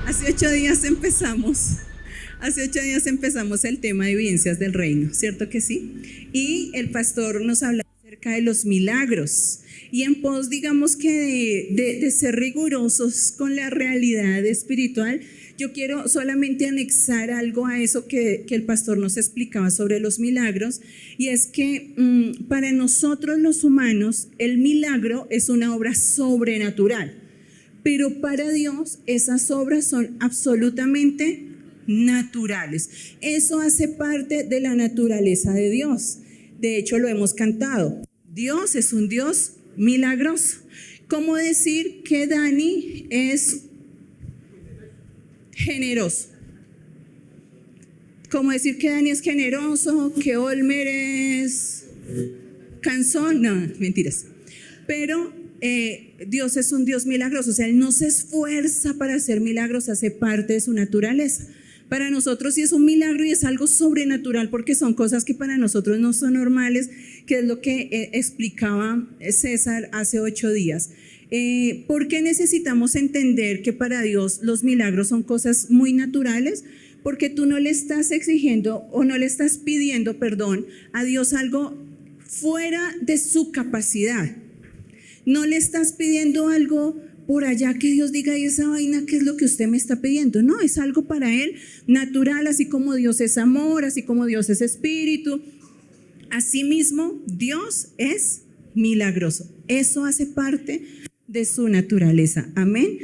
Hace 8 días empezamos. Hace 8 días empezamos el tema de evidencias del reino, ¿cierto que sí? Y el pastor nos habla acerca de los milagros. Y en pos, digamos que de ser rigurosos con la realidad espiritual, yo quiero solamente anexar algo a eso que el pastor nos explicaba sobre los milagros. Y es que para nosotros los humanos, el milagro es una obra sobrenatural. Pero para Dios esas obras son absolutamente naturales. Eso hace parte de la naturaleza de Dios. De hecho, lo hemos cantado. Dios es un Dios milagroso. ¿Cómo decir que Dani es generoso? ¿Cómo decir que Dani es generoso? ¿Que Olmer es cansón? No, mentiras. Pero Dios es un Dios milagroso, o sea, Él no se esfuerza para hacer milagros, hace parte de su naturaleza. Para nosotros sí es un milagro y es algo sobrenatural porque son cosas que para nosotros no son normales, que es lo que explicaba César hace 8 días. ¿Por qué necesitamos entender que para Dios los milagros son cosas muy naturales? Porque tú no le estás exigiendo o no le estás pidiendo, perdón, a Dios algo fuera de su capacidad. No le estás pidiendo algo por allá que Dios diga, y esa vaina, ¿qué es lo que usted me está pidiendo? No, es algo para Él natural, así como Dios es amor, así como Dios es espíritu. Asimismo, Dios es milagroso. Eso hace parte de su naturaleza. Amén.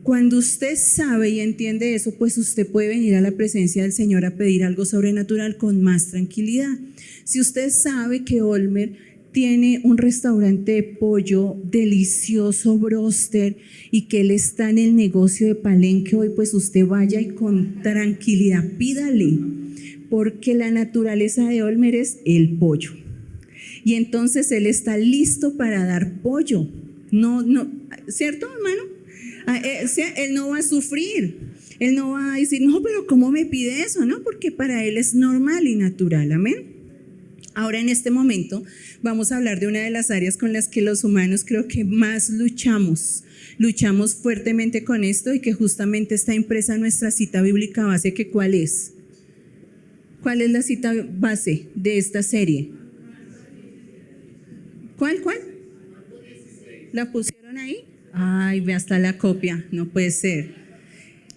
Cuando usted sabe y entiende eso, pues usted puede venir a la presencia del Señor a pedir algo sobrenatural con más tranquilidad. Si usted sabe que Olmer tiene un restaurante de pollo delicioso, bróster, y que él está en el negocio de Palenque hoy, pues usted vaya y con tranquilidad pídale, porque la naturaleza de Olmer es el pollo. Y entonces él está listo para dar pollo. No, ¿cierto, hermano? Él no va a sufrir. Él no va a decir, no, pero ¿cómo me pide eso? No, porque para él es normal y natural. Amén. Ahora en este momento vamos a hablar de una de las áreas con las que los humanos creo que más luchamos fuertemente con esto y que justamente está impresa en nuestra cita bíblica base, que ¿cuál es? ¿Cuál es la cita base de esta serie? ¿Cuál? ¿La pusieron ahí? Ay, ve hasta la copia, no puede ser.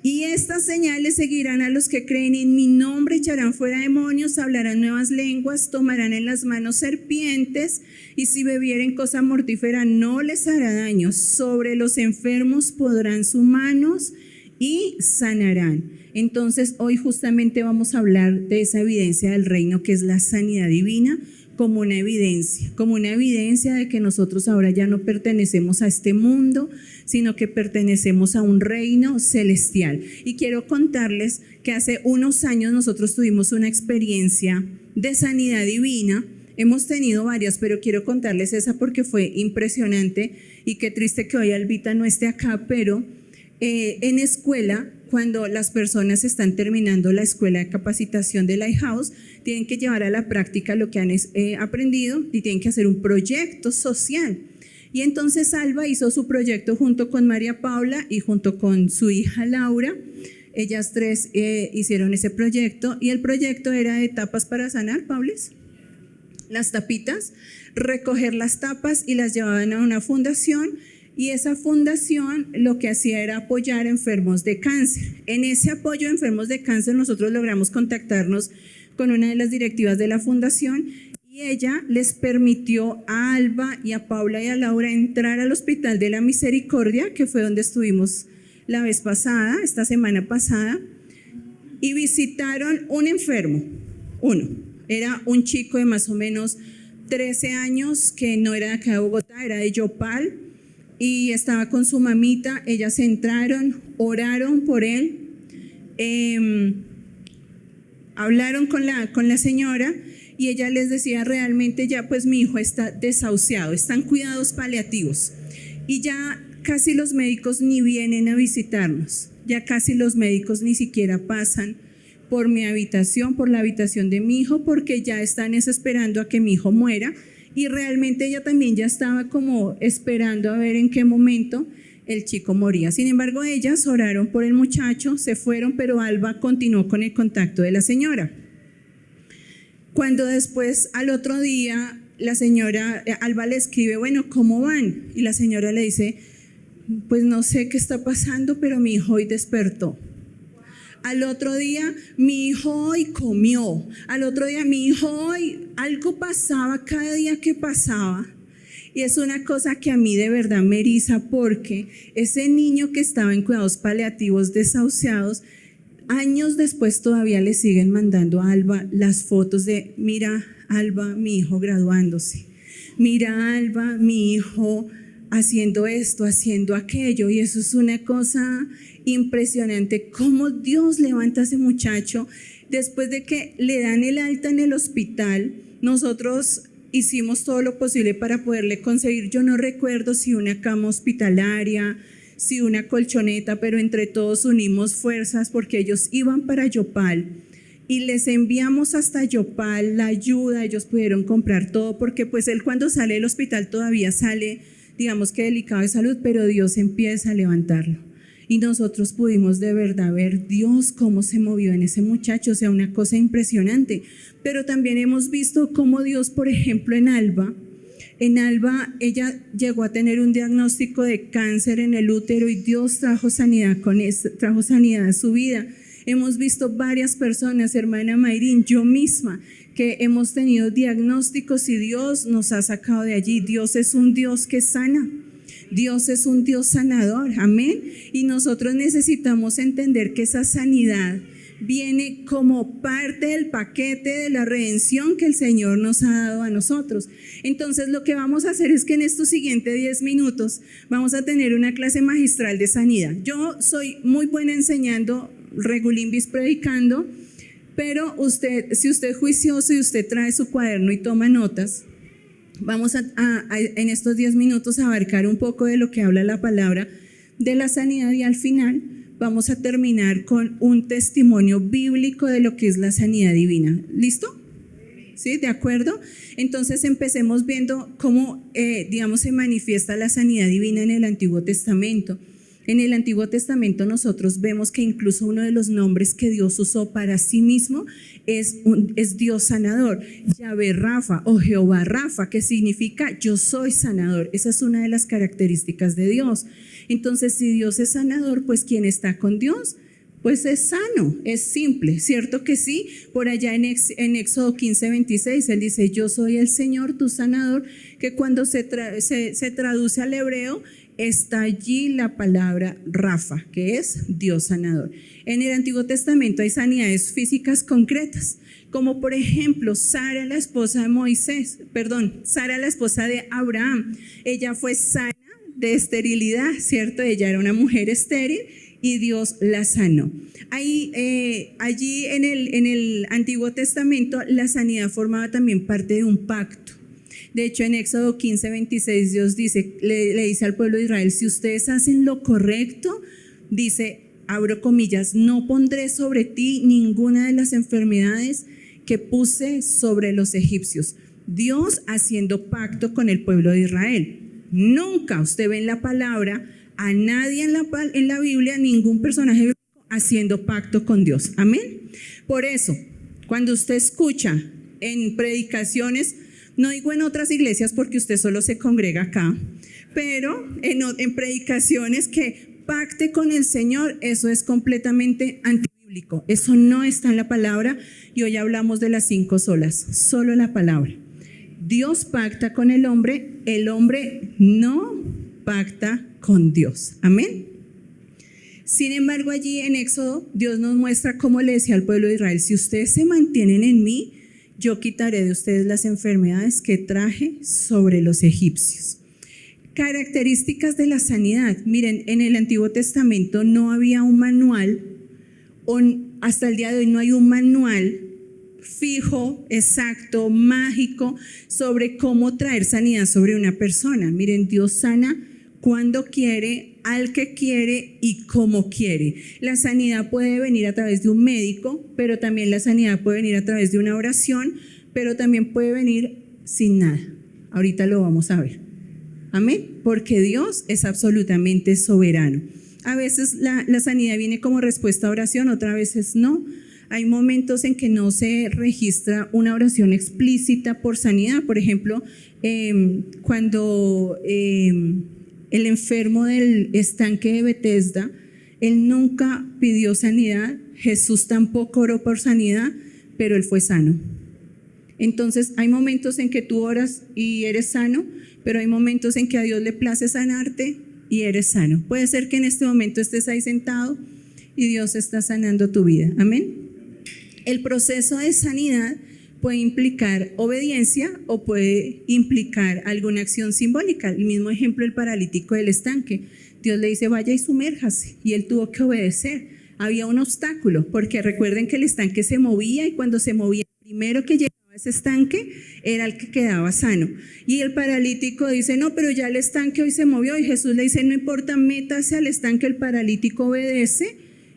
Y estas señales seguirán a los que creen en mi nombre, echarán fuera demonios, hablarán nuevas lenguas, tomarán en las manos serpientes, y si bebieren cosa mortífera no les hará daño. Sobre los enfermos pondrán sus manos y sanarán. Entonces hoy justamente vamos a hablar de esa evidencia del reino que es la sanidad divina, como una evidencia de que nosotros ahora ya no pertenecemos a este mundo, sino que pertenecemos a un reino celestial. Y quiero contarles que hace unos años nosotros tuvimos una experiencia de sanidad divina. Hemos tenido varias, pero quiero contarles esa porque fue impresionante, y qué triste que hoy Albita no esté acá, pero en escuela, cuando las personas están terminando la escuela de capacitación de Lighthouse, tienen que llevar a la práctica lo que han aprendido y tienen que hacer un proyecto social. Y entonces Alba hizo su proyecto junto con María Paula y junto con su hija Laura. Ellas tres hicieron ese proyecto, y el proyecto era de tapas para sanar, Paulis. Las tapitas, recoger las tapas y las llevaban a una fundación. Y esa fundación lo que hacía era apoyar a enfermos de cáncer. En ese apoyo a enfermos de cáncer nosotros logramos contactarnos con una de las directivas de la fundación, y ella les permitió a Alba y a Paula y a Laura entrar al Hospital de la Misericordia, que fue donde estuvimos la vez pasada, esta semana pasada, y visitaron un enfermo. Era un chico de más o menos 13 años que no era de acá de Bogotá, era de Yopal, y estaba con su mamita. Ellas entraron, oraron por él, hablaron con la señora, y ella les decía, realmente ya pues mi hijo está desahuciado, están cuidados paliativos, y ya casi los médicos ni vienen a visitarnos, ya casi los médicos ni siquiera pasan por mi habitación, por la habitación de mi hijo, porque ya están esperando a que mi hijo muera. Y realmente ella también ya estaba como esperando a ver en qué momento el chico moría. Sin embargo, ellas oraron por el muchacho, se fueron, pero Alba continuó con el contacto de la señora. Cuando después, al otro día, la señora Alba le escribe, bueno, ¿cómo van? Y la señora le dice, pues no sé qué está pasando, pero mi hijo hoy despertó. Al otro día, mi hijo hoy comió. Al otro día, mi hijo hoy, algo pasaba cada día que pasaba. Y es una cosa que a mí de verdad me eriza, porque ese niño que estaba en cuidados paliativos desahuciados, años después todavía le siguen mandando a Alba las fotos de, mira Alba, mi hijo graduándose, mira Alba, mi hijo haciendo esto, haciendo aquello. Y eso es una cosa impresionante, cómo Dios levanta a ese muchacho. Después de que le dan el alta en el hospital, nosotros hicimos todo lo posible para poderle conseguir, yo no recuerdo si una cama hospitalaria, si una colchoneta, pero entre todos unimos fuerzas porque ellos iban para Yopal y les enviamos hasta Yopal la ayuda. Ellos pudieron comprar todo porque pues él cuando sale del hospital todavía sale, digamos que delicado de salud, pero Dios empieza a levantarlo. Y nosotros pudimos de verdad ver Dios cómo se movió en ese muchacho, o sea, una cosa impresionante. Pero también hemos visto cómo Dios, por ejemplo, en Alba, ella llegó a tener un diagnóstico de cáncer en el útero y Dios trajo sanidad trajo sanidad a su vida. Hemos visto varias personas, hermana Mayrín, yo misma, que hemos tenido diagnósticos y Dios nos ha sacado de allí. Dios es un Dios que sana. Dios es un Dios sanador, amén. Y nosotros necesitamos entender que esa sanidad viene como parte del paquete de la redención que el Señor nos ha dado a nosotros. Entonces lo que vamos a hacer es que en estos siguientes 10 minutos vamos a tener una clase magistral de sanidad. Yo soy muy buena enseñando, regulimbis predicando, pero usted, si usted es juicioso y usted trae su cuaderno y toma notas, vamos a en estos 10 minutos a abarcar un poco de lo que habla la palabra de la sanidad y al final vamos a terminar con un testimonio bíblico de lo que es la sanidad divina. ¿Listo? ¿Sí? ¿De acuerdo? Entonces empecemos viendo cómo, digamos, se manifiesta la sanidad divina en el Antiguo Testamento. En el Antiguo Testamento nosotros vemos que incluso uno de los nombres que Dios usó para sí mismo es Dios sanador, Yahvé Rafa o Jehová Rafa, que significa yo soy sanador. Esa es una de las características de Dios. Entonces, si Dios es sanador, pues quien está con Dios, pues es sano, es simple, ¿cierto que sí? Por allá en Éxodo 15:26, él dice, yo soy el Señor, tu sanador, que cuando se traduce al hebreo, está allí la palabra Rafa, que es Dios sanador. En el Antiguo Testamento hay sanidades físicas concretas, como por ejemplo Sara, la esposa de Abraham. Ella fue sana de esterilidad, ¿cierto? Ella era una mujer estéril y Dios la sanó. Allí en el Antiguo Testamento la sanidad formaba también parte de un pacto. De hecho, en Éxodo 15:26 Dios le dice al pueblo de Israel, si ustedes hacen lo correcto, dice, abro comillas, no pondré sobre ti ninguna de las enfermedades que puse sobre los egipcios. Dios haciendo pacto con el pueblo de Israel. Nunca usted ve en la palabra a nadie en la Biblia, ningún personaje bíblico haciendo pacto con Dios. Amén. Por eso, cuando usted escucha en predicaciones, no digo en otras iglesias porque usted solo se congrega acá, pero en predicaciones que pacte con el Señor, eso es completamente antibíblico. Eso no está en la palabra y hoy hablamos de las 5 solas, solo la palabra. Dios pacta con el hombre no pacta con Dios. Amén. Sin embargo, allí en Éxodo, Dios nos muestra cómo le decía al pueblo de Israel, si ustedes se mantienen en mí, yo quitaré de ustedes las enfermedades que traje sobre los egipcios. Características de la sanidad. Miren, en el Antiguo Testamento no había un manual, hasta el día de hoy no hay un manual fijo, exacto, mágico, sobre cómo traer sanidad sobre una persona. Miren, Dios sana cuando quiere, al que quiere y como quiere. La sanidad puede venir a través de un médico, pero también la sanidad puede venir a través de una oración, pero también puede venir sin nada. Ahorita lo vamos a ver. Amén, porque Dios es absolutamente soberano. A veces la sanidad viene como respuesta a oración, otras veces no. Hay momentos en que no se registra una oración explícita por sanidad. Por ejemplo, cuando el enfermo del estanque de Betesda, él nunca pidió sanidad, Jesús tampoco oró por sanidad, pero él fue sano. Entonces hay momentos en que tú oras y eres sano, pero hay momentos en que a Dios le place sanarte y eres sano. Puede ser que en este momento estés ahí sentado y Dios está sanando tu vida. Amén. El proceso de sanidad puede implicar obediencia o puede implicar alguna acción simbólica. El mismo ejemplo, el paralítico del estanque. Dios le dice, vaya y sumérjase, y él tuvo que obedecer. Había un obstáculo, porque recuerden que el estanque se movía y cuando se movía, el primero que llegaba a ese estanque era el que quedaba sano. Y el paralítico dice, no, pero ya el estanque hoy se movió, y Jesús le dice, no importa, métase al estanque. El paralítico obedece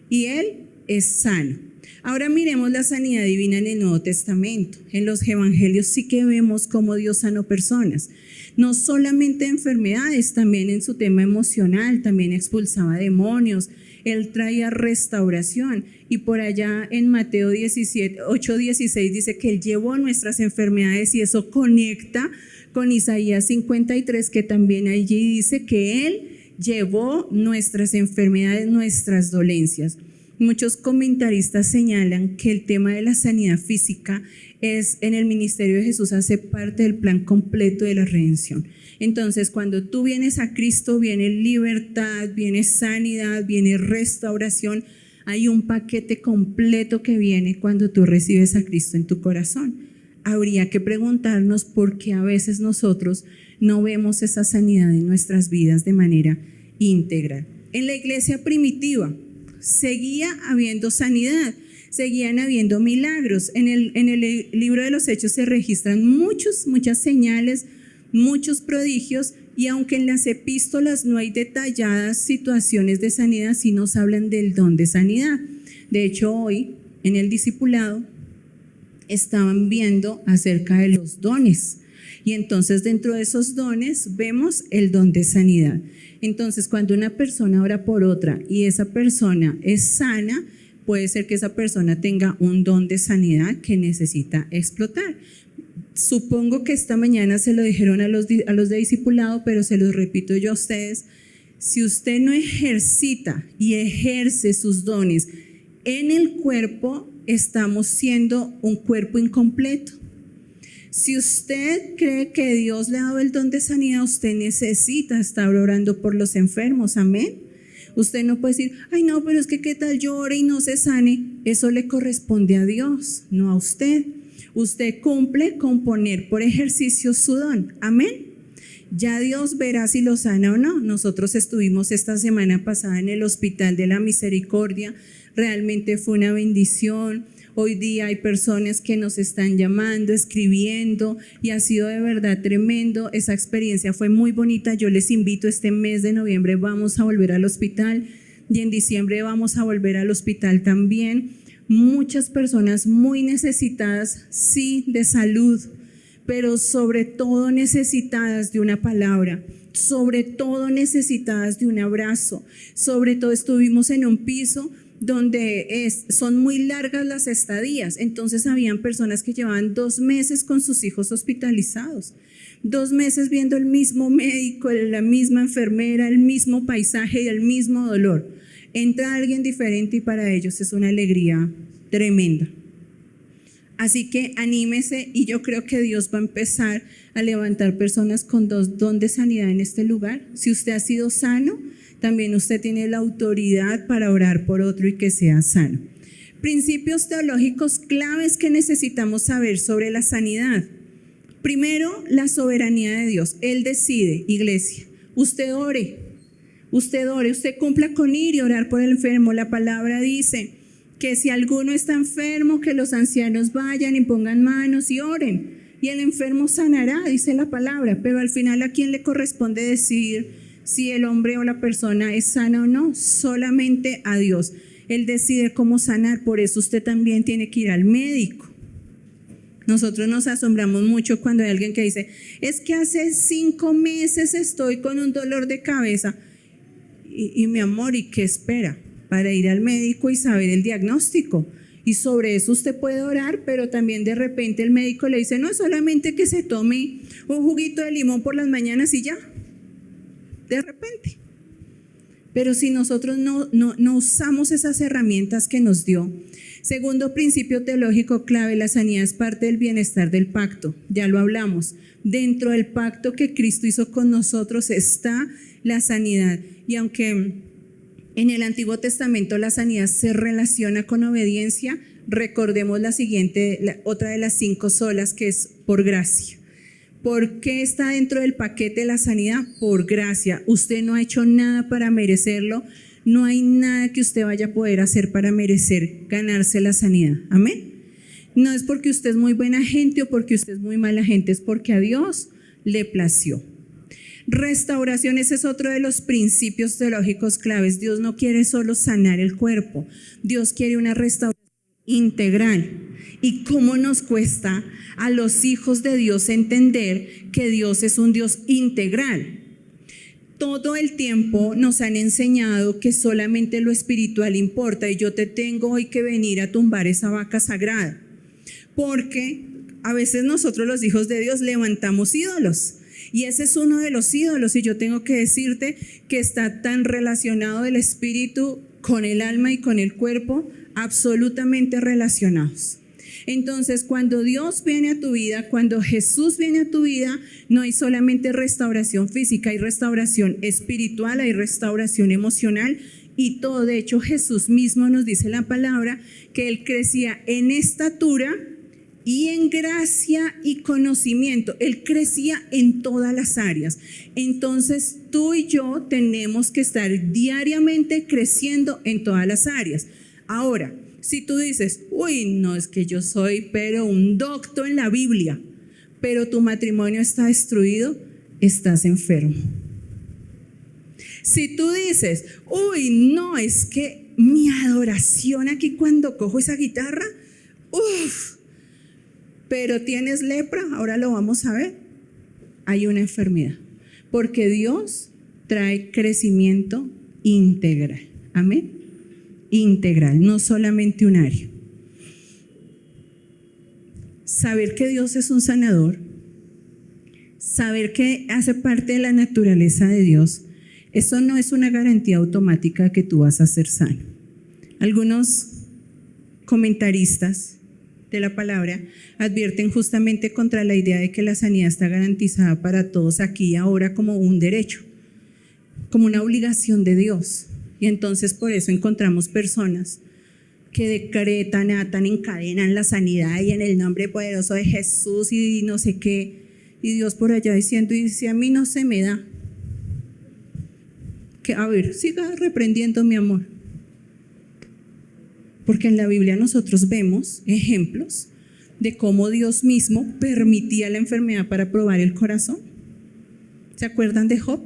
y él es sano. Ahora miremos la sanidad divina en el Nuevo Testamento. En los evangelios sí que vemos cómo Dios sanó personas. No solamente enfermedades, también en su tema emocional, también expulsaba demonios. Él traía restauración. Y por allá en Mateo 8:16 dice que Él llevó nuestras enfermedades, y eso conecta con Isaías 53, que también allí dice que Él llevó nuestras enfermedades, nuestras dolencias. Muchos comentaristas señalan que el tema de la sanidad física en el ministerio de Jesús hace parte del plan completo de la redención. Entonces, cuando tú vienes a Cristo, viene libertad, viene sanidad, viene restauración. Hay un paquete completo que viene cuando tú recibes a Cristo en tu corazón. Habría que preguntarnos por qué a veces nosotros no vemos esa sanidad en nuestras vidas de manera íntegra. En la iglesia primitiva seguía habiendo sanidad, seguían habiendo milagros. En el libro de los Hechos se registran muchas señales, muchos prodigios, y aunque en las epístolas no hay detalladas situaciones de sanidad, sí nos hablan del don de sanidad. De hecho, hoy en el discipulado estaban viendo acerca de los dones, y entonces dentro de esos dones vemos el don de sanidad. Entonces, cuando una persona ora por otra y esa persona es sana, puede ser que esa persona tenga un don de sanidad que necesita explotar. Supongo que esta mañana se lo dijeron a los de discipulado, pero se los repito yo a ustedes. Si usted no ejercita y ejerce sus dones en el cuerpo, estamos siendo un cuerpo incompleto. Si usted cree que Dios le ha dado el don de sanidad, usted necesita estar orando por los enfermos. Amén. Usted no puede decir, ay no, pero es que qué tal yo ore y no se sane. Eso le corresponde a Dios, no a usted. Usted cumple con poner por ejercicio su don. Amén. Ya Dios verá si lo sana o no. Nosotros estuvimos esta semana pasada en el Hospital de la Misericordia. Realmente fue una bendición. Hoy día hay personas que nos están llamando, escribiendo, y ha sido de verdad tremendo. Esa experiencia fue muy bonita. Yo les invito, este mes de noviembre vamos a volver al hospital y en diciembre vamos a volver al hospital también. Muchas personas muy necesitadas, sí, de salud, pero sobre todo necesitadas de una palabra, sobre todo necesitadas de un abrazo. Sobre todo estuvimos en un piso donde son muy largas las estadías. Entonces habían personas que llevaban 2 meses con sus hijos hospitalizados, 2 meses viendo el mismo médico, la misma enfermera, el mismo paisaje y el mismo dolor. Entra alguien diferente y para ellos es una alegría tremenda. Así que anímese, y yo creo que Dios va a empezar a levantar personas con don de sanidad en este lugar. Si usted ha sido sano, también usted tiene la autoridad para orar por otro y que sea sano. Principios teológicos claves que necesitamos saber sobre la sanidad. Primero, la soberanía de Dios. Él decide, iglesia. Usted ore, usted cumpla con ir y orar por el enfermo. La palabra dice que si alguno está enfermo, que los ancianos vayan y pongan manos y oren, y el enfermo sanará, dice la palabra. Pero al final, ¿a quién le corresponde decidir si el hombre o la persona es sana o no? Solamente a Dios. Él decide cómo sanar. Por eso usted también tiene que ir al médico. Nosotros nos asombramos mucho cuando hay alguien que dice, es que hace 5 meses estoy con un dolor de cabeza. Y mi amor, ¿y qué espera? Para ir al médico y saber el diagnóstico. Y sobre eso usted puede orar, pero también de repente el médico le dice, no, es solamente que se tome un juguito de limón por las mañanas y ya. De repente. Pero si nosotros no usamos esas herramientas que nos dio. Segundo principio teológico clave, la sanidad es parte del bienestar del pacto. Ya lo hablamos. Dentro del pacto que Cristo hizo con nosotros está la sanidad. Y aunque en el Antiguo Testamento la sanidad se relaciona con obediencia, recordemos la siguiente, otra de las 5 solas, que es por gracia. ¿Por qué está dentro del paquete la sanidad? Por gracia. Usted no ha hecho nada para merecerlo. No hay nada que usted vaya a poder hacer para merecer ganarse la sanidad. Amén. No es porque usted es muy buena gente o porque usted es muy mala gente, es porque a Dios le plació. Restauración, ese es otro de los principios teológicos claves. Dios no quiere solo sanar el cuerpo, Dios quiere una restauración integral. ¿Y cómo nos cuesta a los hijos de Dios entender que Dios es un Dios integral? Todo el tiempo nos han enseñado que solamente lo espiritual importa y yo te tengo hoy que venir a tumbar esa vaca sagrada, porque a veces nosotros los hijos de Dios levantamos ídolos. Y ese es uno de los ídolos, y yo tengo que decirte que está tan relacionado el espíritu con el alma y con el cuerpo, absolutamente relacionados. Entonces, cuando Dios viene a tu vida, cuando Jesús viene a tu vida, no hay solamente restauración física, hay restauración espiritual, hay restauración emocional y todo. De hecho, Jesús mismo nos dice la palabra que Él crecía en estatura y en gracia y conocimiento. Él crecía en todas las áreas. Entonces tú y yo tenemos que estar diariamente creciendo en todas las áreas. Ahora, si tú dices, uy, no, es que yo soy pero un docto en la Biblia, pero tu matrimonio está destruido, estás enfermo. Si tú dices, uy, no, es que mi adoración aquí cuando cojo esa guitarra, uff, pero tienes lepra, ahora lo vamos a ver, hay una enfermedad, porque Dios trae crecimiento integral, amén, integral, no solamente un área. Saber que Dios es un sanador, saber que hace parte de la naturaleza de Dios, eso no es una garantía automática de que tú vas a ser sano. Algunos comentaristas de la palabra advierten justamente contra la idea de que la sanidad está garantizada para todos aquí y ahora como un derecho, como una obligación de Dios. Y entonces por eso encontramos personas que decretan, atan, encadenan la sanidad y en el nombre poderoso de Jesús y no sé qué, y Dios por allá diciendo, y si a mí no se me da, que a ver, siga reprendiendo, mi amor. Porque en la Biblia nosotros vemos ejemplos de cómo Dios mismo permitía la enfermedad para probar el corazón. ¿Se acuerdan de Job?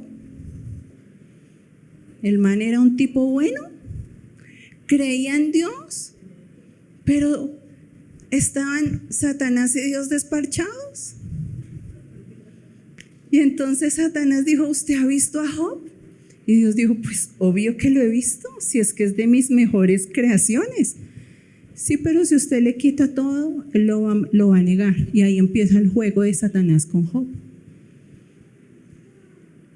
El man era un tipo bueno, creía en Dios, pero estaban Satanás y Dios despachados. Y entonces Satanás dijo, ¿usted ha visto a Job? Y Dios dijo, pues obvio que lo he visto, si es que es de mis mejores creaciones. Sí, pero si usted le quita todo, él lo va a negar. Y ahí empieza el juego de Satanás con Job.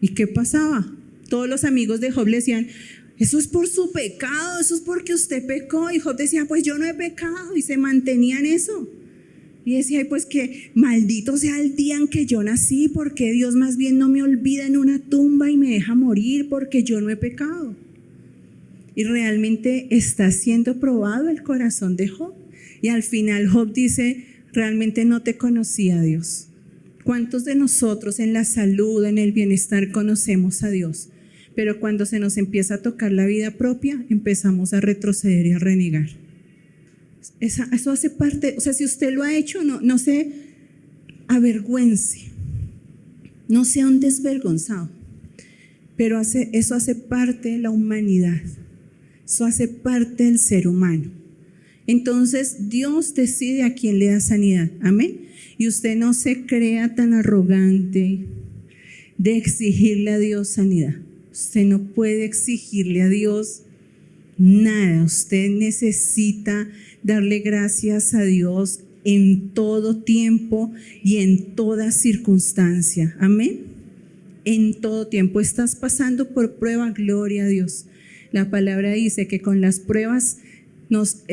¿Y qué pasaba? Todos los amigos de Job le decían, eso es por su pecado, eso es porque usted pecó. Y Job decía, pues yo no he pecado, y se mantenía en eso. Y decía, pues que maldito sea el día en que yo nací, porque Dios más bien no me olvida en una tumba y me deja morir porque yo no he pecado. Y realmente está siendo probado el corazón de Job. Y al final Job dice, realmente no te conocía, Dios. ¿Cuántos de nosotros en la salud, en el bienestar conocemos a Dios? Pero cuando se nos empieza a tocar la vida propia, empezamos a retroceder y a renegar. Eso hace parte, o sea, si usted lo ha hecho, no se avergüence, no sea un desvergonzado, pero eso hace parte de la humanidad, eso hace parte del ser humano. Entonces Dios decide a quién le da sanidad. Amén. Y usted no se crea tan arrogante de exigirle a Dios sanidad. Usted no puede exigirle a Dios nada. Usted necesita darle gracias a Dios en todo tiempo y en toda circunstancia. Amén. En todo tiempo. Estás pasando por prueba, gloria a Dios. La palabra dice que con las pruebas nos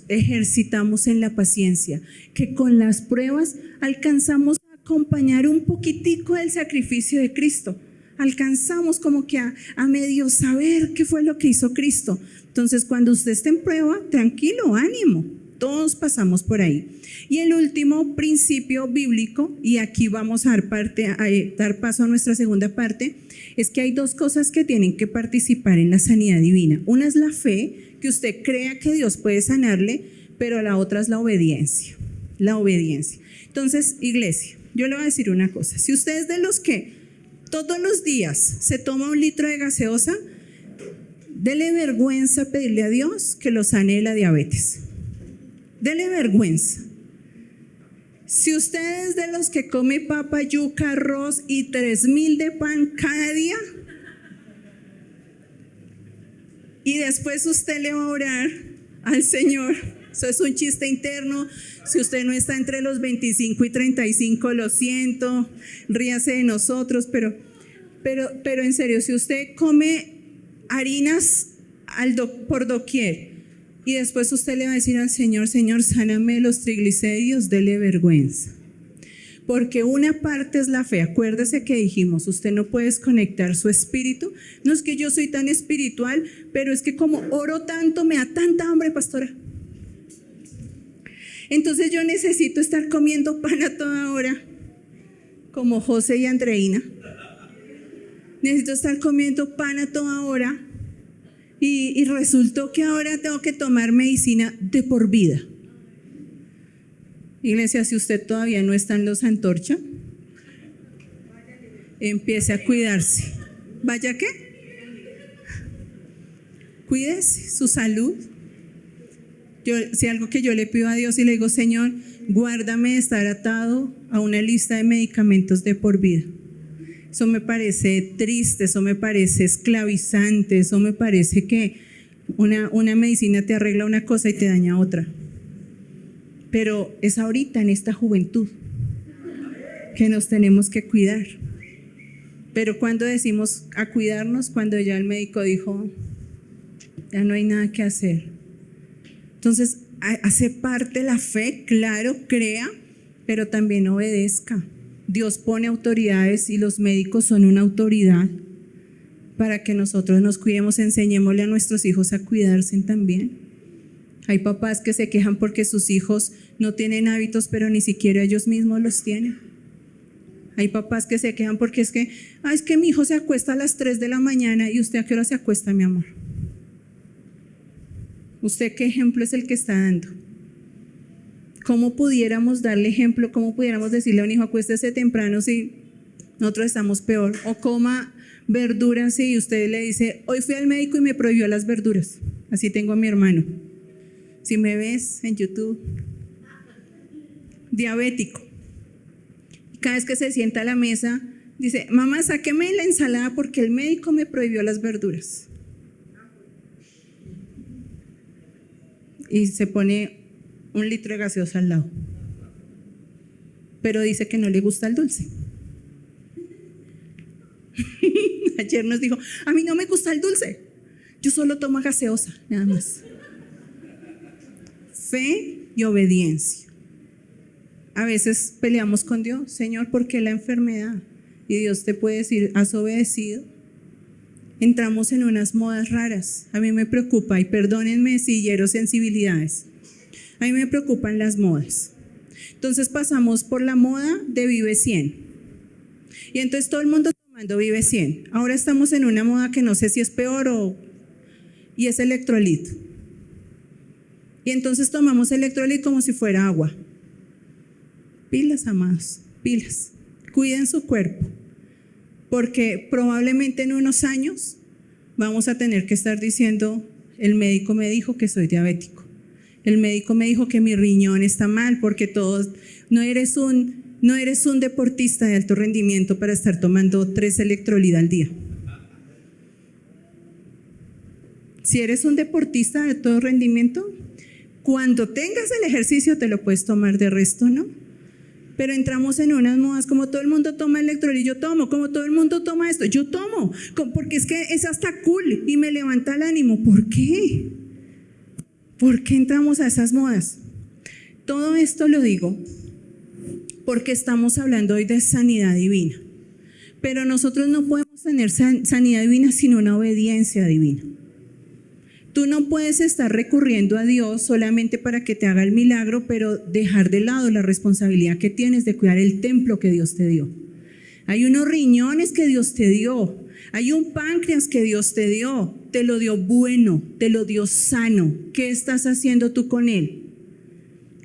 ejercitamos en la paciencia, que con las pruebas alcanzamos a acompañar un poquitico del sacrificio de Cristo. Alcanzamos como que a medio saber qué fue lo que hizo Cristo. Entonces, cuando usted esté en prueba, tranquilo, ánimo. Todos pasamos por ahí. Y el último principio bíblico, y aquí vamos a dar paso a nuestra segunda parte, es que hay dos cosas que tienen que participar en la sanidad divina. Una es la fe, que usted crea que Dios puede sanarle, pero la otra es la obediencia. La obediencia. Entonces, iglesia, yo le voy a decir una cosa. Si usted es de los que todos los días se toma 1 litro de gaseosa, dele vergüenza pedirle a Dios que lo sane de la diabetes. Dele vergüenza. Si usted es de los que come papa, yuca, arroz y 3,000 de pan cada día, y después usted le va a orar al Señor, eso es un chiste interno. Si usted no está entre los 25 y 35, lo siento, ríase de nosotros, pero en serio, si usted come harinas por doquier y después usted le va a decir al Señor, Señor, sáname los triglicéridos, dele vergüenza. Porque una parte es la fe. Acuérdese que dijimos, usted no puede desconectar su espíritu. No es que yo soy tan espiritual, pero es que como oro tanto, me da tanta hambre, pastora. Entonces yo necesito estar comiendo pan a toda hora, como José y Andreina. Necesito estar comiendo pan a toda hora. Y resultó que ahora tengo que tomar medicina de por vida. Iglesia, si usted todavía no está en los antorcha, empiece a cuidarse. ¿Vaya qué? Cuídese su salud. Si algo que yo le pido a Dios y le digo, Señor, guárdame de estar atado a una lista de medicamentos de por vida. Eso me parece triste, eso me parece esclavizante, eso me parece que una medicina te arregla una cosa y te daña otra. Pero es ahorita en esta juventud que nos tenemos que cuidar. Pero cuando decimos a cuidarnos, cuando ya el médico dijo, ya no hay nada que hacer. Entonces, hace parte la fe, claro, crea, pero también obedezca. Dios pone autoridades y los médicos son una autoridad para que nosotros nos cuidemos, enseñémosle a nuestros hijos a cuidarse también. Hay papás que se quejan porque sus hijos no tienen hábitos, pero ni siquiera ellos mismos los tienen. Hay papás que se quejan porque es que mi hijo se acuesta a las 3 de la mañana y usted ¿a qué hora se acuesta, mi amor? ¿Usted qué ejemplo es el que está dando? ¿Cómo pudiéramos darle ejemplo? ¿Cómo pudiéramos decirle a un hijo acuéstese temprano si nosotros estamos peor? O coma verduras y usted le dice, hoy fui al médico y me prohibió las verduras. Así tengo a mi hermano. Si me ves en YouTube, diabético. Cada vez que se sienta a la mesa, dice, mamá, sáqueme la ensalada porque el médico me prohibió las verduras. Y se pone 1 litro de gaseosa al lado. Pero dice que no le gusta el dulce. Ayer nos dijo, a mí no me gusta el dulce. Yo solo tomo gaseosa, nada más. Fe y obediencia. A veces peleamos con Dios, Señor, ¿por qué la enfermedad? Y Dios te puede decir, ¿has obedecido? Entramos en unas modas raras. A mí me preocupa, y perdónenme si hiero sensibilidades. A mí me preocupan las modas. Entonces pasamos por la moda de Vive 100. Y entonces todo el mundo tomando Vive 100. Ahora estamos en una moda que no sé si es peor y es electrolito. Y entonces tomamos electrolito como si fuera agua. Pilas, amados, pilas. Cuiden su cuerpo. Porque probablemente en unos años vamos a tener que estar diciendo, el médico me dijo que soy diabético. El médico me dijo que mi riñón está mal porque no eres un deportista de alto rendimiento para estar tomando 3 electrolitos al día. Si eres un deportista de alto rendimiento, cuando tengas el ejercicio te lo puedes tomar, de resto no. Pero entramos en unas modas, como todo el mundo toma electrolito, yo tomo, como todo el mundo toma esto, yo tomo, porque es que es hasta cool y me levanta el ánimo. ¿Por qué? ¿Por qué entramos a esas modas? Todo esto lo digo porque estamos hablando hoy de sanidad divina. Pero nosotros no podemos tener sanidad divina sin una obediencia divina. Tú no puedes estar recurriendo a Dios solamente para que te haga el milagro, pero dejar de lado la responsabilidad que tienes de cuidar el templo que Dios te dio. Hay unos riñones que Dios te dio, hay un páncreas que Dios te lo dio bueno, te lo dio sano. ¿Qué estás haciendo tú con él?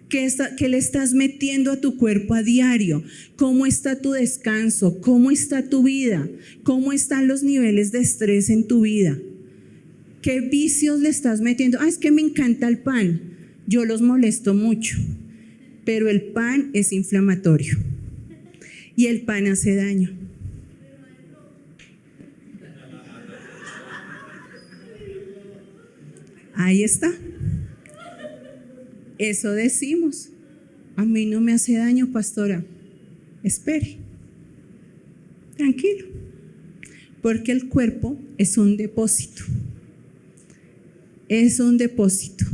¿Qué le estás metiendo a tu cuerpo a diario? ¿Cómo está tu descanso? ¿Cómo está tu vida? ¿Cómo están los niveles de estrés en tu vida? ¿Qué vicios le estás metiendo? Es que me encanta el pan. Yo los molesto mucho, pero el pan es inflamatorio y el pan hace daño. Ahí está. Eso decimos. A mí no me hace daño, pastora. Espere. Tranquilo. Porque el cuerpo es un depósito. Es un depósito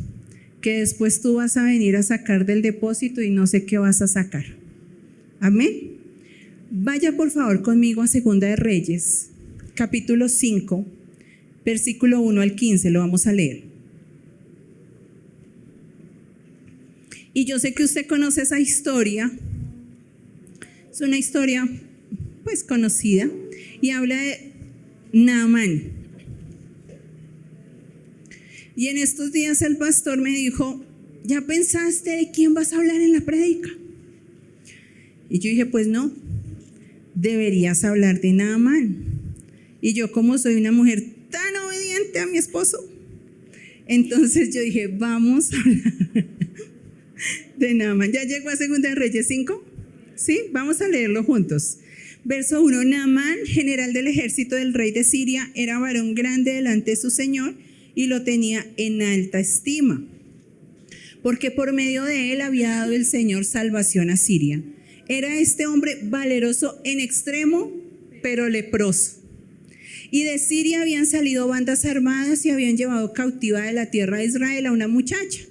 que después tú vas a venir a sacar del depósito y no sé qué vas a sacar. Amén. Vaya por favor conmigo a Segunda de Reyes, capítulo 5, versículo 1 al 15, lo vamos a leer. Y yo sé que usted conoce esa historia, es una historia pues conocida y habla de Naamán. Y en estos días el pastor me dijo, ¿ya pensaste de quién vas a hablar en la prédica? Y yo dije, pues no, deberías hablar de Naamán. Y yo, como soy una mujer tan obediente a mi esposo, entonces yo dije, vamos a hablar de Naamán. ¿Ya llegó a Segunda de Reyes 5? Sí, vamos a leerlo juntos. Verso 1, Naamán, general del ejército del rey de Siria, era varón grande delante de su señor y lo tenía en alta estima, porque por medio de él había dado el Señor salvación a Siria. Era este hombre valeroso en extremo, pero leproso. Y de Siria habían salido bandas armadas y habían llevado cautiva de la tierra de Israel a una muchacha,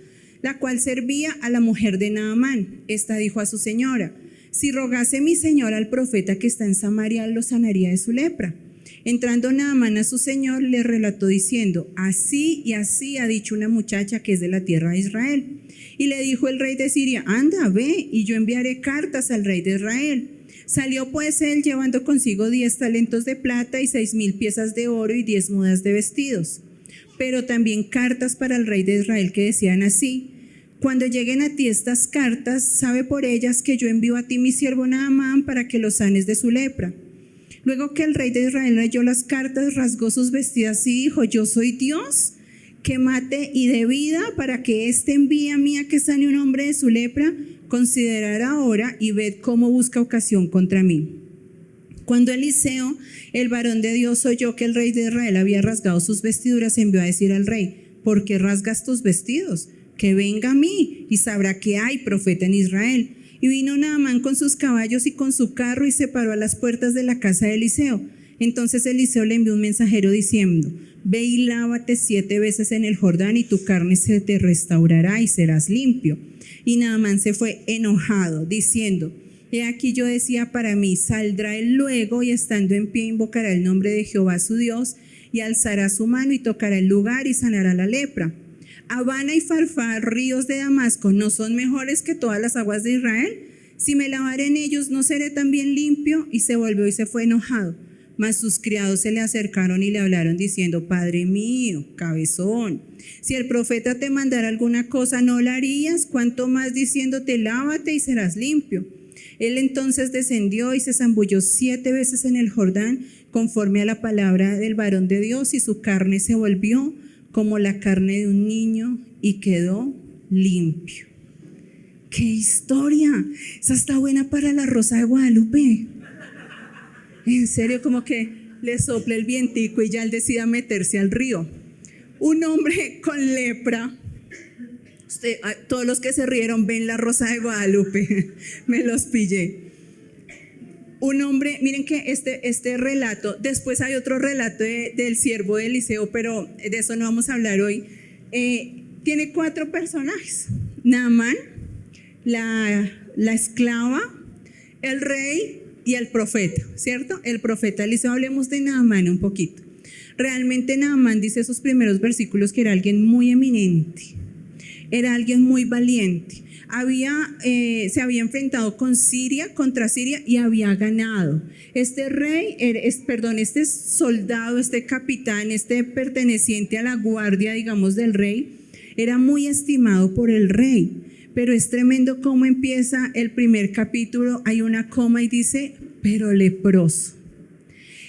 la cual servía a la mujer de Naamán. Esta dijo a su señora, si rogase mi señor al profeta que está en Samaria, lo sanaría de su lepra. Entrando Naamán a su señor, le relató diciendo, así y así ha dicho una muchacha que es de la tierra de Israel. Y le dijo el rey de Siria, anda, ve, y yo enviaré cartas al rey de Israel. Salió pues él llevando consigo 10 talentos de plata y 6,000 piezas de oro y 10 mudas de vestidos. Pero también cartas para el rey de Israel que decían así, cuando lleguen a ti estas cartas, sabe por ellas que yo envío a ti mi siervo Naamán para que lo sanes de su lepra. Luego que el rey de Israel leyó las cartas, rasgó sus vestidas y dijo, yo soy Dios, que mate y dé vida para que éste envíe a mí a que sane un hombre de su lepra. Considerad ahora y ved cómo busca ocasión contra mí. Cuando Eliseo, el varón de Dios, oyó que el rey de Israel había rasgado sus vestiduras, envió a decir al rey, ¿por qué rasgas tus vestidos? Que venga a mí y sabrá que hay profeta en Israel. Y vino Naamán con sus caballos y con su carro y se paró a las puertas de la casa de Eliseo. Entonces Eliseo le envió un mensajero diciendo, ve y lávate 7 veces en el Jordán y tu carne se te restaurará y serás limpio. Y Naamán se fue enojado, diciendo, he aquí yo decía para mí, saldrá él luego y estando en pie invocará el nombre de Jehová su Dios y alzará su mano y tocará el lugar y sanará la lepra. Habana y Farfar, ríos de Damasco, ¿no son mejores que todas las aguas de Israel? Si me lavaré en ellos, ¿no seré también limpio? Y se volvió y se fue enojado. Mas sus criados se le acercaron y le hablaron diciendo, Padre mío, cabezón, si el profeta te mandara alguna cosa, ¿no la harías? Cuanto más diciéndote, lávate y serás limpio. Él entonces descendió y se zambulló 7 veces en el Jordán, conforme a la palabra del varón de Dios, y su carne se volvió como la carne de un niño y quedó limpio. ¡Qué historia! Esa está buena para la Rosa de Guadalupe. En serio, como que le sopla el vientico y ya él decida meterse al río. Un hombre con lepra. Todos los que se rieron ven la Rosa de Guadalupe. Me los pillé. Un hombre, miren que este relato, después hay otro relato del siervo de Eliseo, pero de eso no vamos a hablar hoy. Tiene 4 personajes: Naamán, la esclava, el rey y el profeta, ¿cierto? El profeta Eliseo. Hablemos de Naamán un poquito. Realmente Naamán dice esos primeros versículos que era alguien muy eminente, era alguien muy valiente. Se había enfrentado contra Siria y había ganado. Este soldado, este capitán, perteneciente a la guardia, digamos, del rey, era muy estimado por el rey. Pero es tremendo cómo empieza el primer capítulo, hay una coma y dice, pero leproso.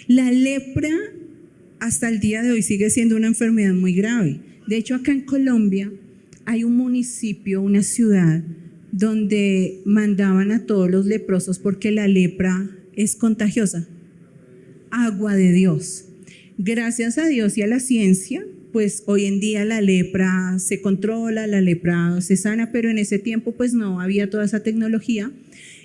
La lepra hasta el día de hoy sigue siendo una enfermedad muy grave. De hecho, acá en Colombia hay un municipio, una ciudad, donde mandaban a todos los leprosos porque la lepra es contagiosa. Agua de Dios. Gracias a Dios y a la ciencia, pues hoy en día la lepra se controla, la lepra se sana, pero en ese tiempo pues no había toda esa tecnología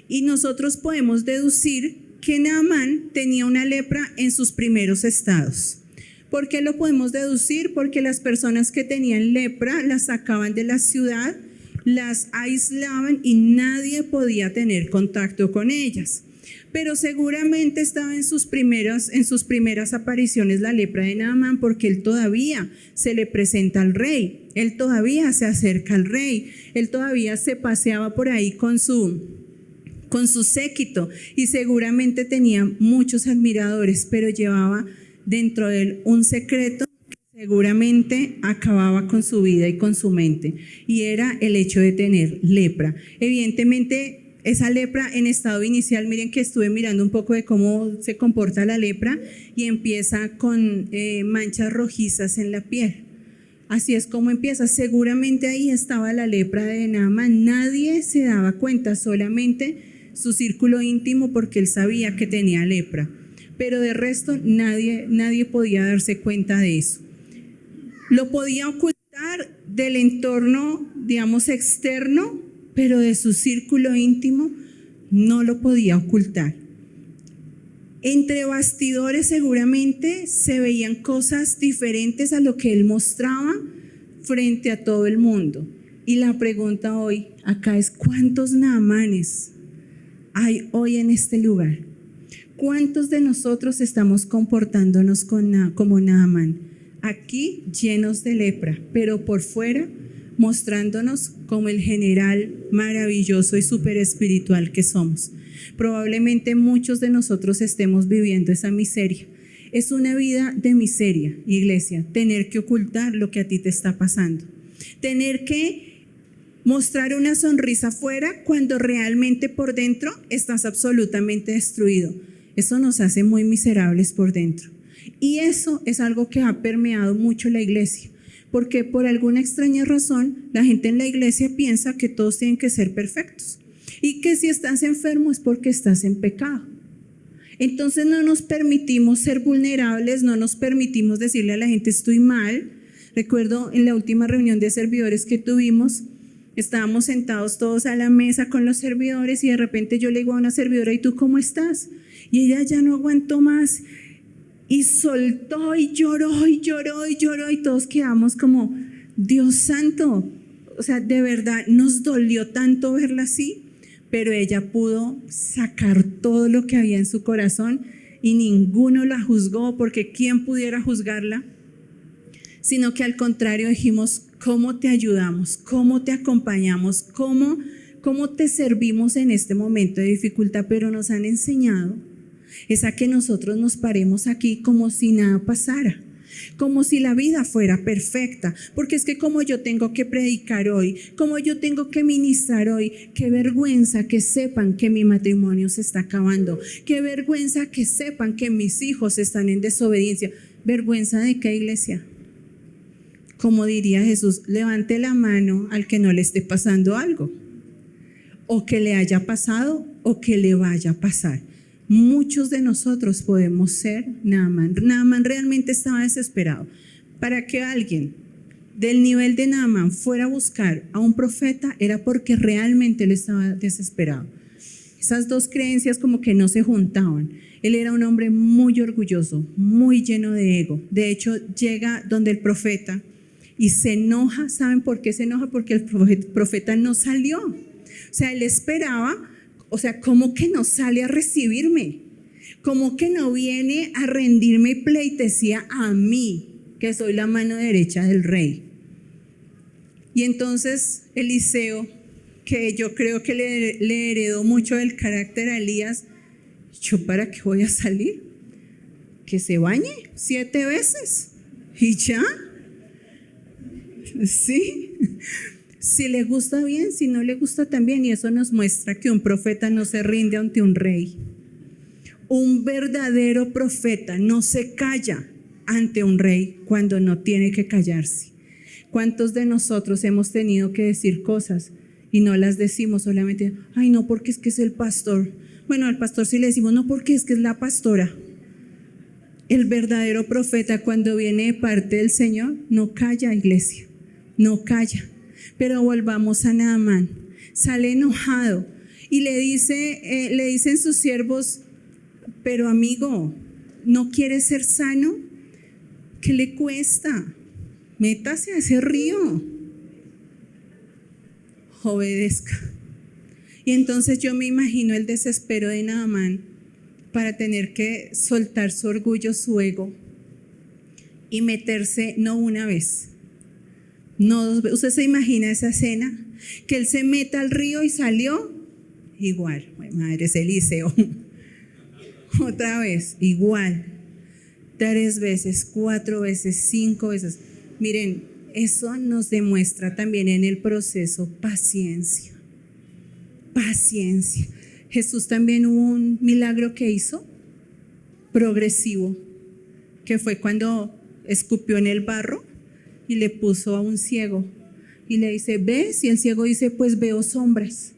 y nosotros podemos deducir que Naamán tenía una lepra en sus primeros estados. ¿Por qué lo podemos deducir? Porque las personas que tenían lepra las sacaban de la ciudad, las aislaban y nadie podía tener contacto con ellas. Pero seguramente estaba en sus primeras apariciones la lepra de Naamán, porque él todavía se le presenta al rey, él todavía se acerca al rey, él todavía se paseaba por ahí con su séquito y seguramente tenía muchos admiradores, pero llevaba dentro de él un secreto que seguramente acababa con su vida y con su mente, y era el hecho de tener lepra. Evidentemente, esa lepra en estado inicial, miren que estuve mirando un poco de cómo se comporta la lepra y empieza con manchas rojizas en la piel. Así es como empieza. Seguramente ahí estaba la lepra de Naamán. Nadie se daba cuenta, solamente su círculo íntimo, porque él sabía que tenía lepra. Pero de resto nadie podía darse cuenta de eso. Lo podía ocultar del entorno, digamos, externo, pero de su círculo íntimo no lo podía ocultar. Entre bastidores seguramente se veían cosas diferentes a lo que él mostraba frente a todo el mundo. Y la pregunta hoy acá es: ¿cuántos Naamanes hay hoy en este lugar? ¿Cuántos de nosotros estamos comportándonos como Naamán? Aquí llenos de lepra, pero por fuera mostrándonos como el general maravilloso y súper espiritual que somos. Probablemente muchos de nosotros estemos viviendo esa miseria. Es una vida de miseria, iglesia, tener que ocultar lo que a ti te está pasando. Tener que mostrar una sonrisa afuera cuando realmente por dentro estás absolutamente destruido. Eso nos hace muy miserables por dentro. Y eso es algo que ha permeado mucho la iglesia. Porque por alguna extraña razón la gente en la iglesia piensa que todos tienen que ser perfectos y que si estás enfermo es porque estás en pecado. Entonces no nos permitimos ser vulnerables, no nos permitimos decirle a la gente estoy mal. Recuerdo en la última reunión de servidores que tuvimos, estábamos sentados todos a la mesa con los servidores y de repente yo le digo a una servidora, ¿y tú cómo estás? Y ella ya no aguantó más y soltó y lloró y lloró y lloró y todos quedamos como, Dios santo, o sea, de verdad nos dolió tanto verla así, pero ella pudo sacar todo lo que había en su corazón y ninguno la juzgó, porque ¿quién pudiera juzgarla? Sino que al contrario dijimos, ¿cómo te ayudamos? ¿Cómo te acompañamos? ¿Cómo te servimos en este momento de dificultad? Pero nos han enseñado es a que nosotros nos paremos aquí como si nada pasara, como si la vida fuera perfecta, porque es que como yo tengo que predicar hoy, como yo tengo que ministrar hoy, qué vergüenza que sepan que mi matrimonio se está acabando, qué vergüenza que sepan que mis hijos están en desobediencia. ¿Vergüenza de qué, iglesia? Como diría Jesús, levante la mano al que no le esté pasando algo, o que le haya pasado, o que le vaya a pasar. Muchos de nosotros podemos ser Naamán. Naamán realmente estaba desesperado. Para que alguien del nivel de Naamán fuera a buscar a un profeta, era porque realmente él estaba desesperado. Esas dos creencias como que no se juntaban. Él era un hombre muy orgulloso, muy lleno de ego. De hecho, llega donde el profeta y se enoja. ¿Saben por qué se enoja? Porque el profeta no salió. O sea, él esperaba, o sea, ¿cómo que no sale a recibirme? ¿Cómo que no viene a rendirme pleitesía a mí, que soy la mano derecha del rey? Y entonces Eliseo, que yo creo que le heredó mucho del carácter a Elías, ¿yo para qué voy a salir? Que se bañe 7 veces y ya. Sí. Si le gusta bien, si no le gusta también. Y eso nos muestra que un profeta no se rinde ante un rey. Un verdadero profeta no se calla ante un rey cuando no tiene que callarse. ¿Cuántos de nosotros hemos tenido que decir cosas y no las decimos solamente? Ay, no, porque es que es el pastor. Bueno, al pastor sí le decimos, no, porque es que es la pastora. El verdadero profeta, cuando viene de parte del Señor, no calla, iglesia, no calla. Pero volvamos a Naamán. Sale enojado y le dicen sus siervos, pero amigo, ¿no quiere ser sano? ¿Qué le cuesta? Métase a ese río, obedezca. Y entonces yo me imagino el desespero de Naamán para tener que soltar su orgullo, su ego, y meterse no una vez, no 2 veces. ¿Usted se imagina esa escena? Que él se meta al río y salió igual. Madre, es Eliseo. Otra vez, igual. 3 veces, 4 veces, 5 veces. Miren, eso nos demuestra también en el proceso paciencia. Paciencia. Jesús también hubo un milagro que hizo, progresivo, que fue cuando escupió en el barro y le puso a un ciego y le dice, ¿ves? Y el ciego dice, pues veo sombras.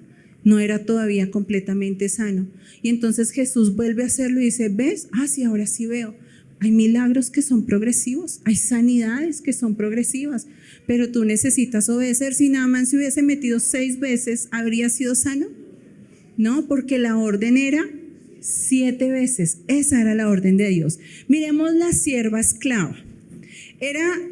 No era todavía completamente sano. Y entonces Jesús vuelve a hacerlo y dice, ¿ves? Ah, sí, ahora sí veo. Hay milagros que son progresivos, hay sanidades que son progresivas, pero tú necesitas obedecer. Si Naamán se hubiese metido 6 veces, ¿habría sido sano? No, porque la orden era 7 veces. Esa era la orden de Dios. Miremos la sierva esclava.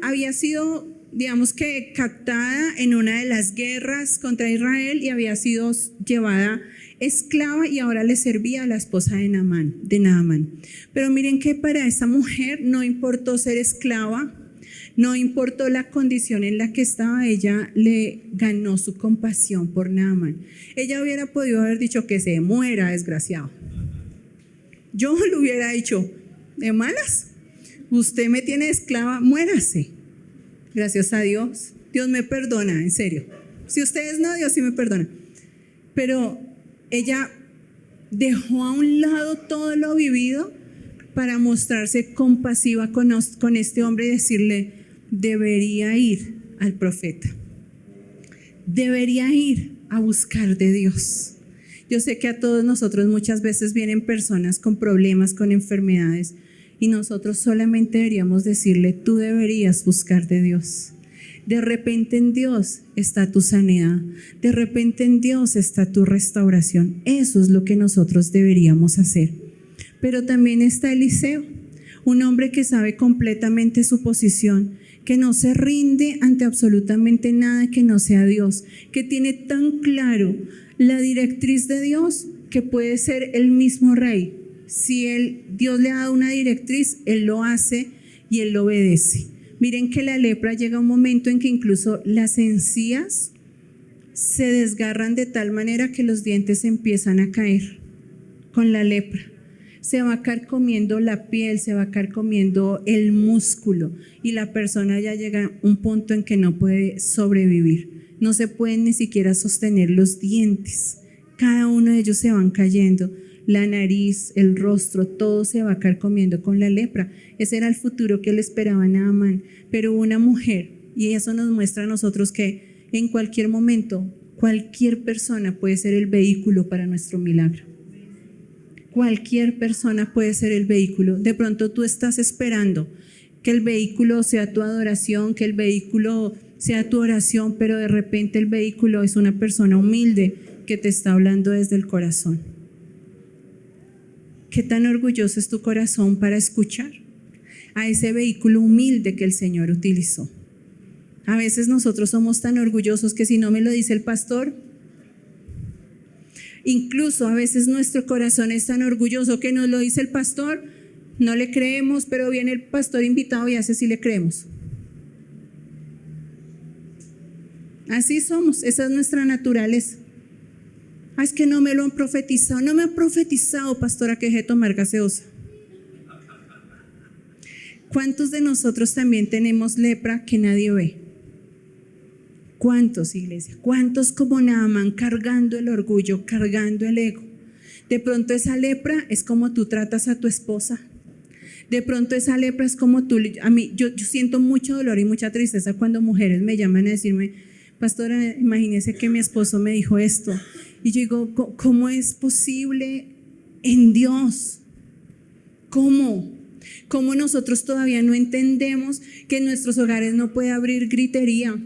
Había sido, digamos que captada en una de las guerras contra Israel y había sido llevada esclava y ahora le servía a la esposa de Naamán. Pero miren que para esa mujer no importó ser esclava, no importó la condición en la que estaba, ella le ganó su compasión por Naamán. Ella hubiera podido haber dicho que se muera, desgraciado. Yo le hubiera dicho, de malas, usted me tiene esclava, muérase. Gracias a Dios, Dios me perdona, en serio. Si ustedes no, Dios sí me perdona. Pero ella dejó a un lado todo lo vivido para mostrarse compasiva con este hombre y decirle, debería ir al profeta, debería ir a buscar de Dios. Yo sé que a todos nosotros muchas veces vienen personas con problemas, con enfermedades, y nosotros solamente deberíamos decirle, tú deberías buscar de Dios. De repente en Dios está tu sanidad, de repente en Dios está tu restauración. Eso es lo que nosotros deberíamos hacer. Pero también está Eliseo, un hombre que sabe completamente su posición, que no se rinde ante absolutamente nada que no sea Dios, que tiene tan claro la directriz de Dios que puede ser el mismo rey. Si Dios le ha dado una directriz, él lo hace y él lo obedece. Miren que la lepra llega a un momento en que incluso las encías se desgarran de tal manera que los dientes empiezan a caer con la lepra. Se va carcomiendo la piel, se va carcomiendo el músculo y la persona ya llega a un punto en que no puede sobrevivir. No se pueden ni siquiera sostener los dientes. Cada uno de ellos se van cayendo. La nariz, el rostro, todo se va carcomiendo con la lepra. Ese era el futuro que le esperaba a Naamán. Pero una mujer, Y eso nos muestra a nosotros que en cualquier momento, cualquier persona puede ser el vehículo para nuestro milagro. Cualquier persona puede ser el vehículo. De pronto tú estás esperando que el vehículo sea tu adoración, que el vehículo sea tu oración, pero de repente el vehículo es una persona humilde que te está hablando desde el corazón. ¿Qué tan orgulloso es tu corazón para escuchar a ese vehículo humilde que el Señor utilizó? A veces nosotros somos tan orgullosos que si no me lo dice el pastor, incluso a veces nuestro corazón es tan orgulloso que nos lo dice el pastor, no le creemos, pero viene el pastor invitado y hace sí le creemos. Así somos, esa es nuestra naturaleza. Es que no me lo han profetizado, no me han profetizado, pastora, que deje de tomar gaseosa. ¿Cuántos de nosotros también tenemos lepra que nadie ve? ¿Cuántos, iglesia? ¿Cuántos como Naamán cargando el orgullo, cargando el ego? De pronto esa lepra es como tú tratas a tu esposa. De pronto esa lepra es como tú. Yo siento mucho dolor y mucha tristeza cuando mujeres me llaman a decirme, pastora, imagínese que mi esposo me dijo esto. Y yo digo, ¿cómo es posible en Dios? ¿Cómo? ¿Cómo nosotros todavía no entendemos que en nuestros hogares no puede abrir gritería?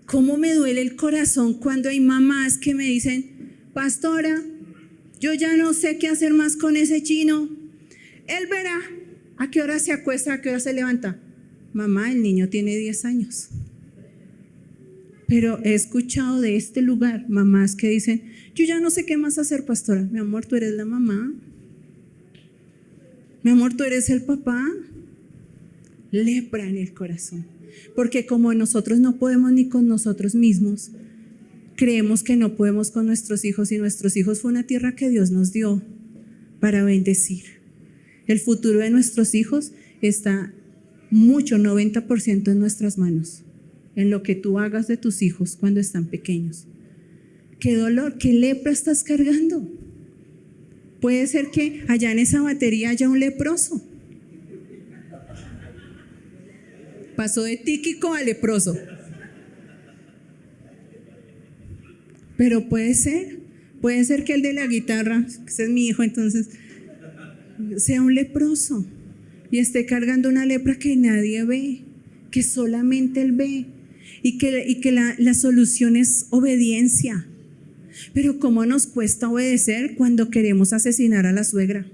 ¿Cómo me duele el corazón cuando hay mamás que me dicen, pastora, yo ya no sé qué hacer más con ese chino? Él verá a qué hora se acuesta, a qué hora se levanta. Mamá, el niño tiene 10 años. Pero he escuchado de este lugar mamás que dicen, yo ya no sé qué más hacer, pastora. Mi amor, tú eres la mamá. Mi amor, tú eres el papá. Lepra en el corazón. Porque como nosotros no podemos ni con nosotros mismos, creemos que no podemos con nuestros hijos, y nuestros hijos fue una tierra que Dios nos dio para bendecir. El futuro de nuestros hijos está mucho, 90% en nuestras manos, en lo que tú hagas de tus hijos cuando están pequeños. ¿Qué dolor, qué lepra estás cargando? Puede ser que allá en esa batería haya un leproso. Pasó de tíquico a leproso. Pero puede ser que el de la guitarra, ese es mi hijo, entonces, sea un leproso y esté cargando una lepra que nadie ve, que solamente él ve, y que la solución es obediencia. Pero ¿cómo nos cuesta obedecer cuando queremos asesinar a la suegra?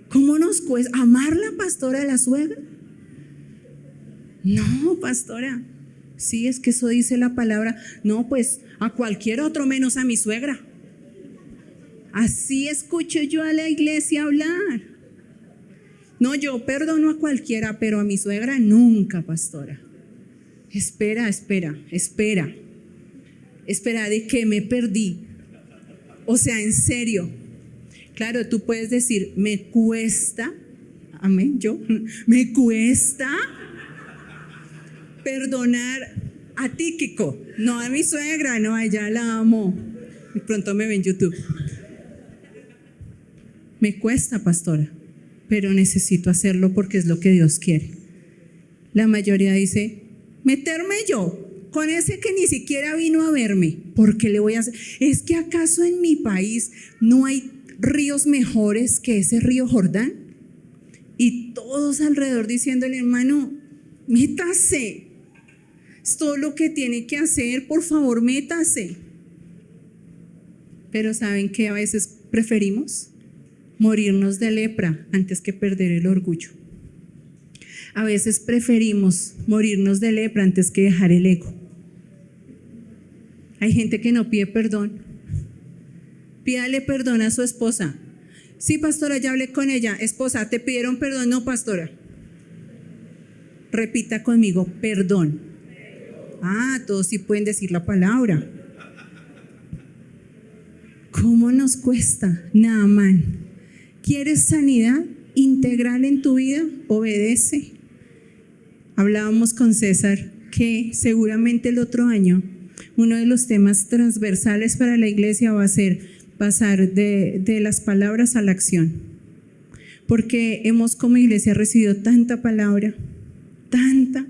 ¿Cómo nos cuesta amarla, pastora, a la suegra? No, pastora. Sí, es que eso dice la palabra. No, pues a cualquier otro menos a mi suegra. Así escucho yo a la iglesia hablar. No, yo perdono a cualquiera, pero a mi suegra nunca, pastora. Espera, ¿de qué me perdí? O sea, en serio. Claro, tú puedes decir, me cuesta, amén, me cuesta perdonar a Tíquico, no a mi suegra, no, a ella la amo. Y pronto me ve en YouTube. Me cuesta, pastora, pero necesito hacerlo porque es lo que Dios quiere. La mayoría dice, meterme yo con ese que ni siquiera vino a verme, ¿por qué le voy a hacer? ¿Es que acaso en mi país no hay ríos mejores que ese río Jordán? Y todos alrededor diciéndole, hermano, métase, es todo lo que tiene que hacer, por favor, métase. Pero ¿saben qué? A veces preferimos morirnos de lepra antes que perder el orgullo. A veces preferimos morirnos de lepra antes que dejar el ego. Hay gente que no pide perdón. Pídale perdón a su esposa. Sí, pastora, ya hablé con ella. Esposa, ¿te pidieron perdón? No, pastora. Repita conmigo, perdón. Todos sí pueden decir la palabra. ¿Cómo nos cuesta? Naamán. ¿Quieres sanidad integral en tu vida? Obedece. Hablábamos con César que seguramente el otro año uno de los temas transversales para la iglesia va a ser pasar de las palabras a la acción, porque hemos como iglesia recibido tanta palabra, tanta,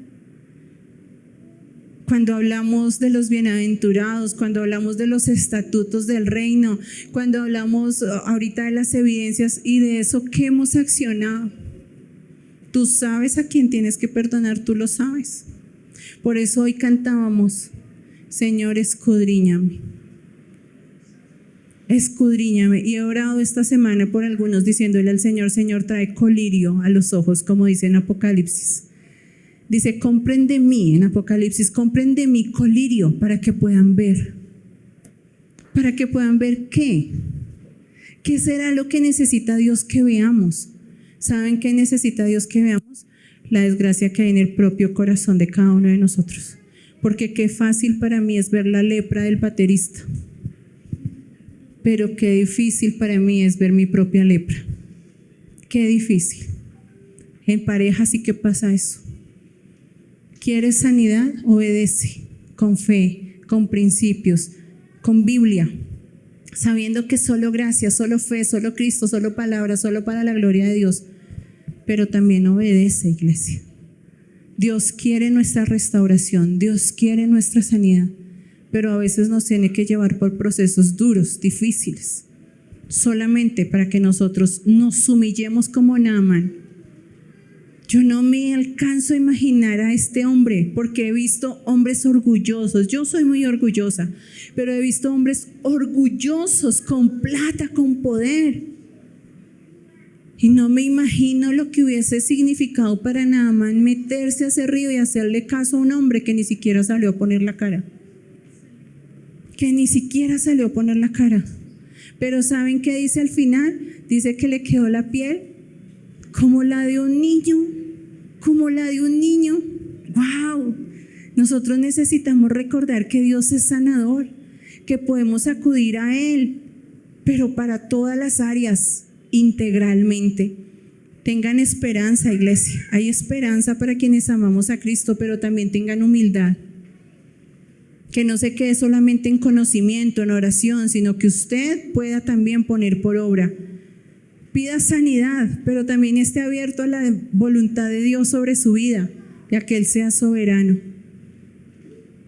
Cuando hablamos de los bienaventurados, cuando hablamos de los estatutos del reino, cuando hablamos ahorita de las evidencias y de eso, ¿qué hemos accionado? Tú sabes a quién tienes que perdonar, tú lo sabes. Por eso hoy cantábamos, Señor, escudriñame. Escudriñame. Y he orado esta semana por algunos diciéndole al Señor, Señor, trae colirio a los ojos, como dice en Apocalipsis. Dice, compren de mí, en Apocalipsis, compren de mí colirio para que puedan ver. ¿Para que puedan ver qué? ¿Qué será lo que necesita Dios que veamos? ¿Saben qué necesita Dios que veamos? La desgracia que hay en el propio corazón de cada uno de nosotros. Porque qué fácil para mí es ver la lepra del baterista. Pero qué difícil para mí es ver mi propia lepra. Qué difícil. En pareja sí que pasa eso. ¿Quieres sanidad? Obedece con fe, con principios, con Biblia, sabiendo que solo gracia, solo fe, solo Cristo, solo palabra, solo para la gloria de Dios. Pero también obedece, iglesia. Dios quiere nuestra restauración, Dios quiere nuestra sanidad, pero a veces nos tiene que llevar por procesos duros, difíciles, solamente para que nosotros nos humillemos como Naamán. Yo no me alcanzo a imaginar a este hombre, porque he visto hombres orgullosos. Yo soy muy orgullosa, pero he visto hombres orgullosos, con plata, con poder. Y no me imagino lo que hubiese significado para Naamán meterse a ese río y hacerle caso a un hombre que ni siquiera salió a poner la cara. Que ni siquiera salió a poner la cara. Pero ¿saben qué dice al final? Dice que le quedó la piel como la de un niño, como la de un niño. ¡Wow! Nosotros necesitamos recordar que Dios es sanador, que podemos acudir a Él, pero para todas las áreas, integralmente. Tengan esperanza, iglesia. Hay esperanza para quienes amamos a Cristo, pero también tengan humildad. Que no se quede solamente en conocimiento, en oración, sino que usted pueda también poner por obra. Pida sanidad, pero también esté abierto a la voluntad de Dios sobre su vida, ya que Él sea soberano.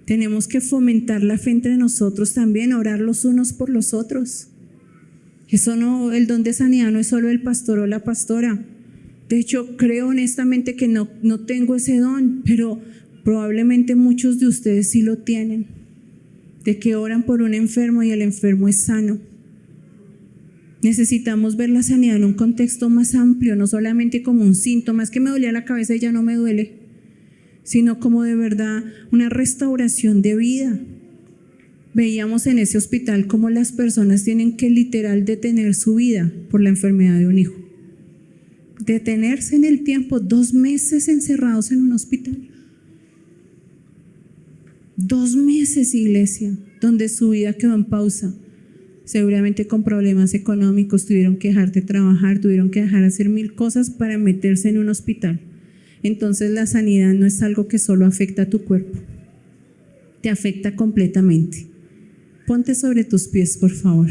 Tenemos que fomentar la fe entre nosotros también, orar los unos por los otros. Eso no, el don de sanidad no es solo el pastor o la pastora. De hecho, creo honestamente que no tengo ese don, pero probablemente muchos de ustedes sí lo tienen, de que oran por un enfermo y el enfermo es sano. Necesitamos ver la sanidad en un contexto más amplio, no solamente como un síntoma, es que me dolía la cabeza y ya no me duele, sino como de verdad una restauración de vida. Veíamos en ese hospital cómo las personas tienen que literal detener su vida por la enfermedad de un hijo. Detenerse en el tiempo, 2 meses encerrados en un hospital. 2 meses, iglesia, donde su vida quedó en pausa. Seguramente con problemas económicos, tuvieron que dejar de trabajar, tuvieron que dejar de hacer 1000 cosas para meterse en un hospital. Entonces la sanidad no es algo que solo afecta a tu cuerpo, te afecta completamente. Ponte sobre tus pies, por favor.